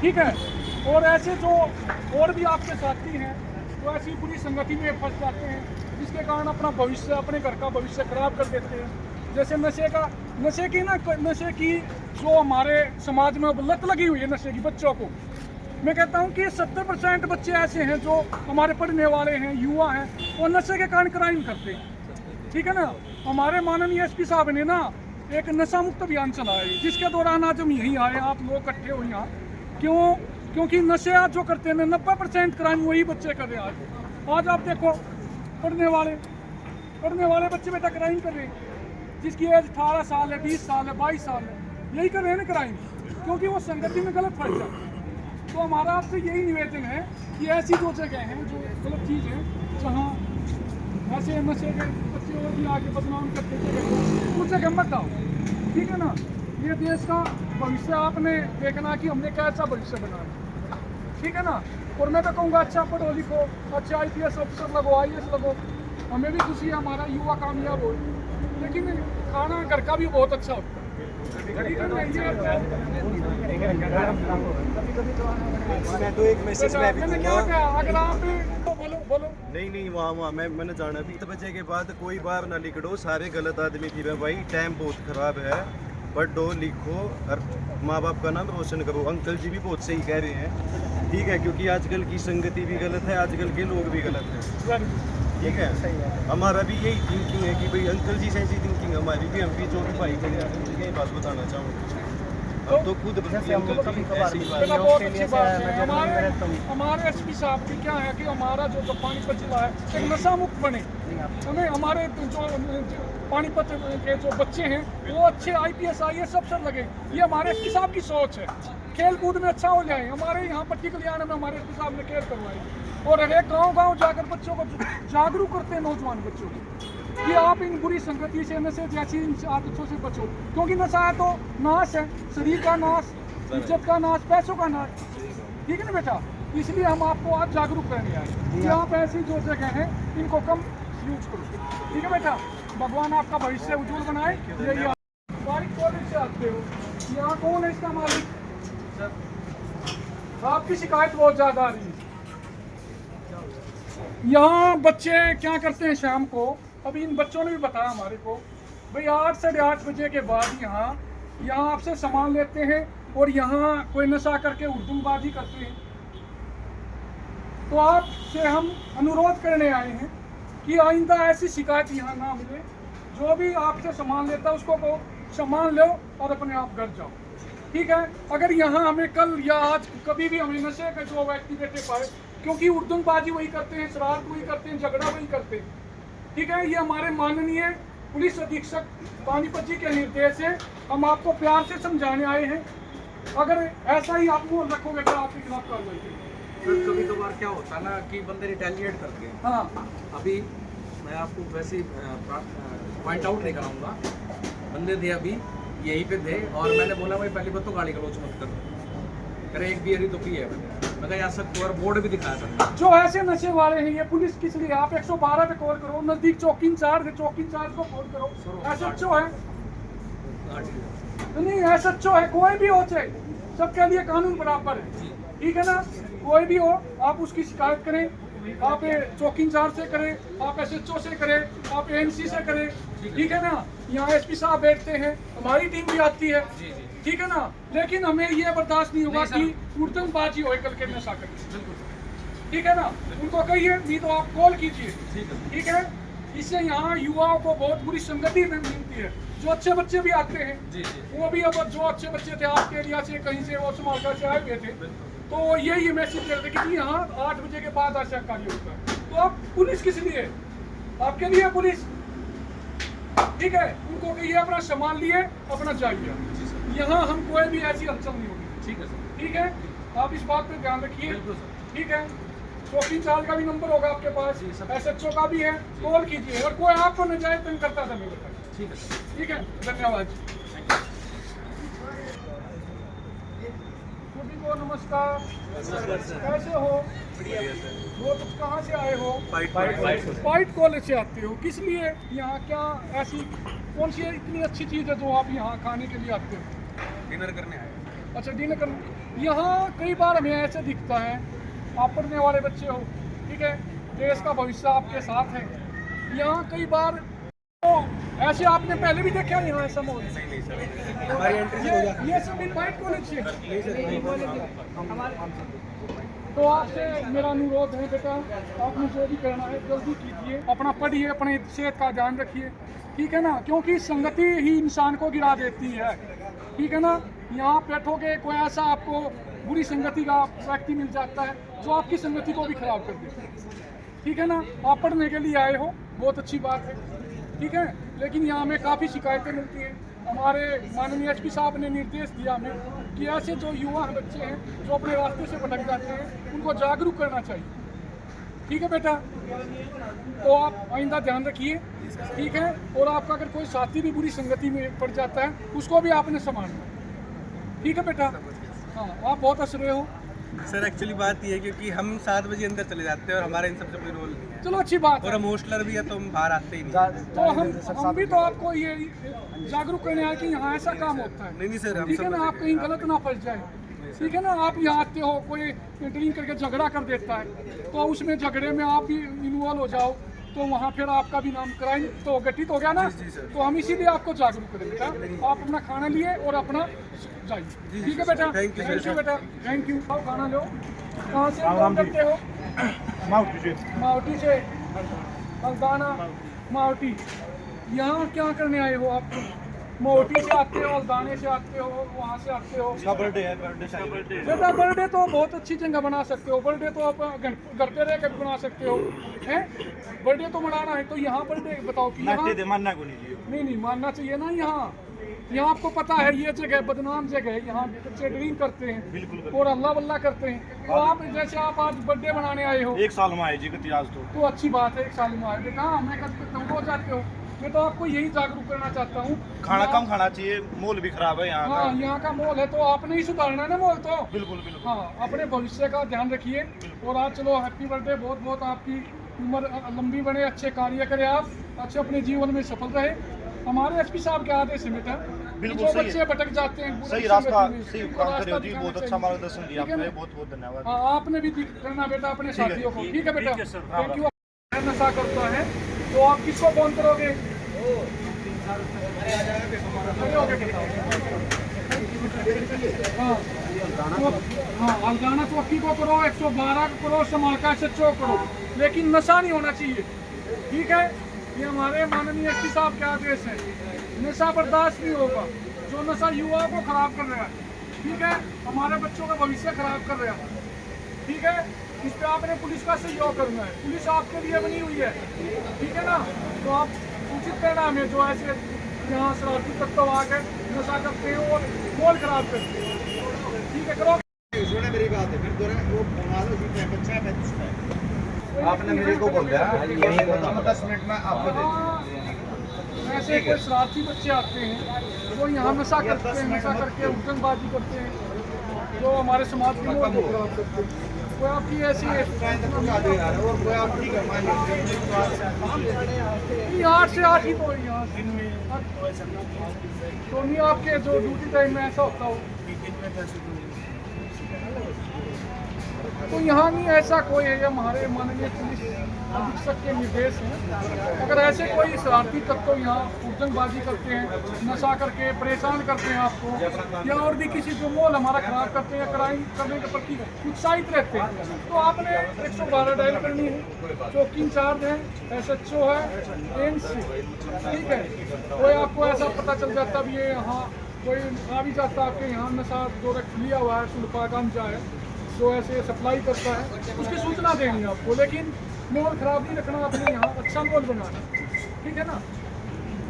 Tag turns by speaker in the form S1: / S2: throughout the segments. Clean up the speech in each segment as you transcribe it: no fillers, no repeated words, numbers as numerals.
S1: ठीक है। और ऐसे जो और भी आपके साथी हैं वो ऐसी बुरी संगति में फंस जाते हैं जिसके कारण अपना भविष्य, अपने घर का भविष्य खराब कर देते हैं। जैसे नशे की जो हमारे समाज में अब लत लगी हुई है नशे की बच्चों को, मैं कहता हूँ कि 70% बच्चे ऐसे हैं जो हमारे पढ़ने वाले हैं, युवा हैं, वो नशे के कारण क्राइम करते हैं। ठीक है ना। हमारे माननीय एसपी साहब ने ना एक नशा मुक्त अभियान चलाया है, जिसके दौरान आज हम यहीं आए, आप लोग इकट्ठे हो यहाँ क्योंकि नशे आज जो करते हैं 90% क्राइम वही बच्चे कर रहे हैं। आज आप देखो पढ़ने वाले बच्चे बेटा क्राइम कर रहे हैं, जिसकी एज 18 साल है, 20 साल है, 22 साल है, यही कर रहे हैं ना क्राइम, क्योंकि वो संगति में गलत फंस जाते हैं। तो हमारा आपसे यही निवेदन है कि ऐसी जो जगह हैं, जो गलत चीज़ है, जहाँ ऐसे नशे के बच्चे और भी आगे बदनाम करते हैं, उस जगह मत आओ। ठीक है ना। ये देश का भविष्य आपने देखना कि हमने कैसा भविष्य बनाना। ठीक है ना। और मैं तो कहूँगा अच्छा पढ़ो लिखो, अच्छा IPS ऑफिसर लगो, IAS लगो, हमें भी खुशी है हमारा युवा कामयाब हो। लेकिन खाना घर का भी बहुत अच्छा होता है।
S2: मैं तो एक मैसेज में भी दूंगा।
S1: अगर आप बोलो
S2: नहीं वहाँ मैंने जाना भी 7 बजे के बाद कोई बाहर ना लिखो, सारे गलत आदमी थी भाई, टाइम बहुत खराब है, पढ़ो लिखो और माँ बाप का नाम रोशन करो। अंकल जी भी बहुत सही कह रहे हैं, ठीक है, क्योंकि आजकल की संगति भी गलत है, आजकल के लोग भी गलत हैं। ठीक है, हमारा भी यही थिंकिंग है कि भाई अंकल जी से ऐसी थिंकिंग हमारी भी, हम भी जो भी भाई के यही बात बताना चाहूँगा। अब तो खुद
S1: हमारे एसपी साहब की क्या है कि हमारा जो पानीपत जिला है एक नशा मुक्त बने, हमें हमारे जो पानीपत के जो बच्चे हैं वो अच्छे IPS IAS अफसर लगे, ये हमारे एसपी साहब की सोच है। खेल कूद में अच्छा हो जाए, हमारे यहाँ पट्टी कल्याण में हमारे एसपी साहब ने केयर करवाई और हर एक गाँव जाकर बच्चों को जागरूक करते हैं, नौजवान बच्चों को, कि आप इन बुरी संगति से, नशे जैसी इन आदतों से बचो, क्योंकि नशा है तो नाश है, शरीर का नाश, इज्जत का नाश, पैसों का नाश। ठीक है ना बेटा, इसलिए हम आपको आज जागरूक करने आए कि आप ऐसी जो जगह है इनको कम यूज करो। ठीक है बेटा, भगवान आपका भविष्य उज्जवल बनाए। यही बाइक कॉलेज से आते हो, यहाँ कौन है इसका मालिक? आपकी शिकायत बहुत ज्यादा आ रही है। यहाँ बच्चे क्या करते हैं शाम को, अभी इन बच्चों ने भी बताया हमारे को, भाई 8 साढ़े 8 बजे के बाद यहाँ आपसे सामान लेते हैं और यहाँ कोई नशा करके उर्दूबाजी करते हैं। तो आपसे हम अनुरोध करने आए हैं कि आइंदा ऐसी शिकायत यहाँ ना मिले। जो भी आपसे सामान लेता है उसको को सामान लो और अपने आप घर जाओ। ठीक है। अगर यहाँ हमें कल या आज कभी भी हमें नशे के जो व्यक्ति बैठे पाए, क्योंकि उर्दूबाजी वही करते हैं, शरारत वही करते हैं, झगड़ा वही करते हैं। ठीक है। ये हमारे माननीय पुलिस अधीक्षक पानीपत जी के निर्देश है, हम आपको प्यार से समझाने आए हैं। अगर ऐसा ही आप वो रखोगे तो आपके खिलाफ कार्रवाई करेंगे।
S3: कभी कभार क्या होता है ना कि बंदे रिटेलिएट करते हैं।
S1: हाँ,
S3: अभी मैं आपको वैसे पॉइंट आउट नहीं कराऊंगा, बंदे थे अभी यहीं पे थे और मैंने बोला भाई पहली बात तो गाली गलौज मत करो, अरे एक बियर ही तो पी है, मैं कहा यार सब और बोर्ड भी दिखाया था।
S1: जो ऐसे नशे वाले हैं ये पुलिस किस लिए, आप 112 पे कॉल करो, नजदीक चौकी इंचार्ज है, चौकी इंचार्ज को कॉल करो। SHO है नहीं, SHO है, कोई भी हो चाहे, सबके लिए कानून बराबर है। ठीक है ना। कोई भी हो आप उसकी शिकायत करें, आप चौकी इंचार्ज से करें, आप SHO से करें, आप ANC से करें। ठीक है ना। यहाँ SP साहब बैठते हैं, हमारी टीम भी आती है। ठीक है ना। लेकिन हमें ये बर्दाश्त नहीं होगा कि उर्दूबाजी हो कल के नशा करके। ठीक है ना। उनको कहिए, नहीं तो आप कॉल कीजिए। ठीक है। इससे यहाँ युवाओं को बहुत बुरी संगति मिलती है। जो अच्छे बच्चे भी आते हैं वो भी, अब जो अच्छे बच्चे थे आपके एरिया से कहीं से वो समालका से आए हुए थे, तो यही मैसेज करते कि यहाँ 8 बजे के बाद ऐसा कार्य होता है। तो आप पुलिस किस लिए, आपके लिए पुलिस। ठीक है। उनको कहिए अपना सामान लिए अपना जाइए, यहाँ हम कोई भी ऐसी हलचल नहीं होगी।
S3: ठीक है सर।
S1: ठीक है। आप इस बात पे ध्यान रखिए। ठीक है। चौकी इंचार्ज का भी नंबर होगा आपके पास, SHO का भी है, कॉल कीजिए। और कोई आपको न जाए तंग करता था मेरे पास।
S3: ठीक है सर।
S1: ठीक है। धन्यवाद। को नमस्कार, कैसे हो? वो तो कहाँ से आए हो? पाइट कॉलेज से आते हो, किस लिए यहाँ? क्या ऐसी कौन सी इतनी अच्छी चीज़ है जो आप यहाँ खाने के लिए आते हो?
S3: डिनर करने आए।
S1: अच्छा डिनर कर। यहाँ कई बार हमें ऐसे दिखता है, आप पढ़ने वाले बच्चे हो, ठीक है, देश का भविष्य आपके साथ है। यहाँ कई बार तो ऐसे आपने पहले भी देखा है यहाँ ऐसा माहौल? ये सब इनवाइट कॉलेज से। तो आपसे मेरा अनुरोध है बेटा, आपने जो भी करना है जल्दी कीजिए, अपना पढ़िए, अपने सेहत का ध्यान रखिए, ठीक है ना, क्योंकि संगति ही इंसान को गिरा देती है, ठीक है ना। यहाँ बैठोगे कोई ऐसा आपको बुरी संगति का व्यक्ति मिल जाता है जो आपकी संगति को भी खराब कर देता है, ठीक है ना। आप पढ़ने के लिए आए हो, बहुत अच्छी बात है, ठीक है, लेकिन यहाँ हमें काफ़ी शिकायतें मिलती हैं। हमारे माननीय एसपी साहब ने निर्देश दिया हमें कि ऐसे जो युवा बच्चे हैं जो अपने रास्ते से भटक जाते हैं उनको जागरूक करना चाहिए, ठीक है बेटा। तो आप आइंदा ध्यान रखिए, ठीक है, और आपका अगर कोई साथी भी बुरी संगति में पड़ जाता है उसको भी आपने संभालना, ठीक है बेटा। हाँ, आप बहुत हंस रहे हो
S4: सर। एक्चुअली बात ये है क्योंकि हम 7 बजे अंदर चले जाते हैं और हमारा इन सबसे कोई रोल नहीं है।
S1: चलो अच्छी बात
S4: और
S1: है।
S4: हम होस्टलर भी है तो हम बाहर आते ही नहीं।
S1: तो हम भी तो आपको ये जागरूक करने आए कि यहाँ ऐसा काम होता है,
S4: नहीं सर, हम
S1: ठीक है ना, आप कहीं गलत ना फंस जाए, ठीक है ना। आप यहाँ आते हो, कोई ड्रिंक करके झगड़ा कर देता है तो उसमें झगड़े में आप भी इन्वॉल्व हो जाओ तो वहाँ फिर आपका भी नाम क्राइम तो गठित हो गया ना। तो हम इसीलिए आपको जागरूक करें बेटा। आप अपना खाना लिए और अपना जाइए, ठीक है बेटा।
S4: थैंक यू
S1: बेटा, थैंक यू। आओ खाना लो। कहाँ से काम करते हो? मावटी से। हल्दाना मावटी। यहाँ क्या करने आए हो आप? मोटी से आते हो, हल्दाने से आते हो, वहाँ से आते हो?
S2: बर्थडे है, बर्थडे
S1: बेटा बर्थडे तो बहुत अच्छी जगह बना सकते हो, बर्थडे तो आप घर पे रह कर बना सकते हो, हैं? बर्थडे तो मनाना है तो यहाँ बर्थडे बताओ कि यहाँ
S2: मानना को नहीं
S1: नहीं मानना चाहिए ना। यहाँ आपको पता है ये जगह बदनाम जगह है, यहाँ बच्चे ड्रिंक करते हैं और अल्लाह वल्लाह करते हैं। तो आप जैसे आप आज बर्थडे मनाने आए हो,
S2: 1 साल में आए जी इतिहास
S1: तो अच्छी बात है, 1 साल में आए। बेटा मैं कब हो जाते हो, मैं तो आपको यही जागरूक करना चाहता हूँ।
S2: खाना कम खाना चाहिए, माहौल भी खराब है यहाँ
S1: हाँ, यहाँ का माहौल है तो आपने ही सुधारना है ना माहौल तो।
S2: बिल्कुल।
S1: हाँ, अपने भविष्य का ध्यान रखिए। और आज चलो हैप्पी बर्थडे, बहुत बहुत आपकी उम्र लंबी बने, अच्छे कार्य करें आप, अच्छे अपने जीवन में सफल रहे। हमारे एसपी साहब के आदेश है बेटा,
S2: बिल्कुल
S1: जो
S2: सही
S1: बच्चे भटक जाते हैं
S2: सही रास्ता, सही काम करे हो जी, बहुत अच्छा मार्गदर्शन दिया आपने, बहुत बहुत धन्यवाद।
S1: हाँ, आपने भी करना बेटा अपने साथियों को, ठीक है बेटा। Thank you. नशा करता है तो आप किसको फोन करोगे? हाँ, हल्दाना चौकी को करो, 112 को करो, समाका SHO करो, लेकिन नशा नहीं होना चाहिए, ठीक है। ये हमारे माननीय एसपी साहब के आदेश है। नशा बर्दाश्त नहीं होगा, जो नशा युवाओं को खराब कर रहा है, ठीक है, हमारे बच्चों का भविष्य खराब कर रहा है, ठीक है। इस पर आपने पुलिस का सहयोग करना है, पुलिस आपके लिए बनी हुई है, ठीक है ना। तो आप सूचित करना हमें जो ऐसे यहाँ शरारती तत्व आके नशा करते हैं और माहौल खराब करते हैं, ठीक है। करो
S2: मेरी बात है, फिर वो बना लो जी, बच्चा है, आपने मेरे को बोल दिया 10 मिनट में आपको दे दूँ।
S1: ऐसे कोई शरारती बच्चे आते हैं वो यहाँ नशा करते हैं, नशा करके उठनबाजी करते हैं जो हमारे समाज के माहौल को खराब करते हैं। कोई आपकी ऐसी 8 से 8 ही तो यहाँ तो नहीं आपके जो ड्यूटी टाइम में ऐसा होता हो तो यहाँ नहीं ऐसा कोई है। हमारे माननीय पुलिस अधीक्षक के निर्देश हैं, अगर ऐसे कोई शरारती तत्व यहाँ उद्यमबाजी करते हैं, नशा करके परेशान करते हैं आपको, या और भी किसी जो माहौल हमारा खराब करते हैं, क्राइम करने के प्रति उत्साहित रहते हैं, तो आपने 112 डायल करनी है। चौकी इंचार्ज है, SHO है, एम्स, ठीक है। कोई आपको ऐसा पता चल जाता भी ये यहाँ कोई आ भी जाता आपके यहाँ नशा जो लिया हुआ है, सुल्फा गांजा है, जो ऐसे सप्लाई करता है, उसकी सूचना देंगे आपको। लेकिन माहौल खराब नहीं रखना, अपने यहाँ अच्छा माहौल बनाना, ठीक है ना।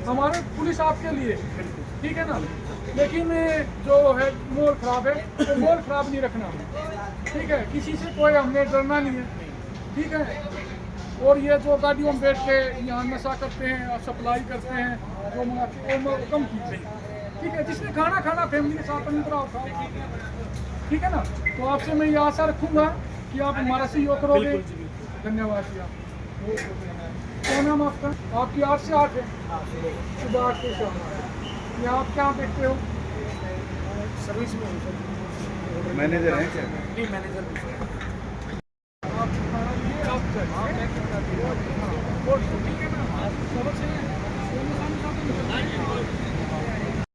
S1: हमारे पुलिस आपके लिए, ठीक है ना, लेकिन जो है माहौल खराब है तो माहौल खराब नहीं रखना, ठीक है। किसी से कोई हमने डरना नहीं है, ठीक है। और ये जो गाड़ियों में बैठ के यहाँ नशा करते हैं और सप्लाई करते हैं जो वो कम कीजिए, ठीक है। जिसने खाना फैमिली के साथ नहीं करा, ठीक है ना। तो आपसे मैं ये आशा रखूँगा कि आप हमारा सहयोग करोगे। धन्यवाद जी। आप क्या नाम आपका? आपकी 8 से 8 है, सुबह 8 से शाम। ये आप क्या देखते हो?
S5: सर्विस में
S2: मैनेजर हैं क्या?
S3: नहीं मैनेजर
S1: आप खाना लिए आप जज हैं? कोर्ट तो ठीक है ना, सबक से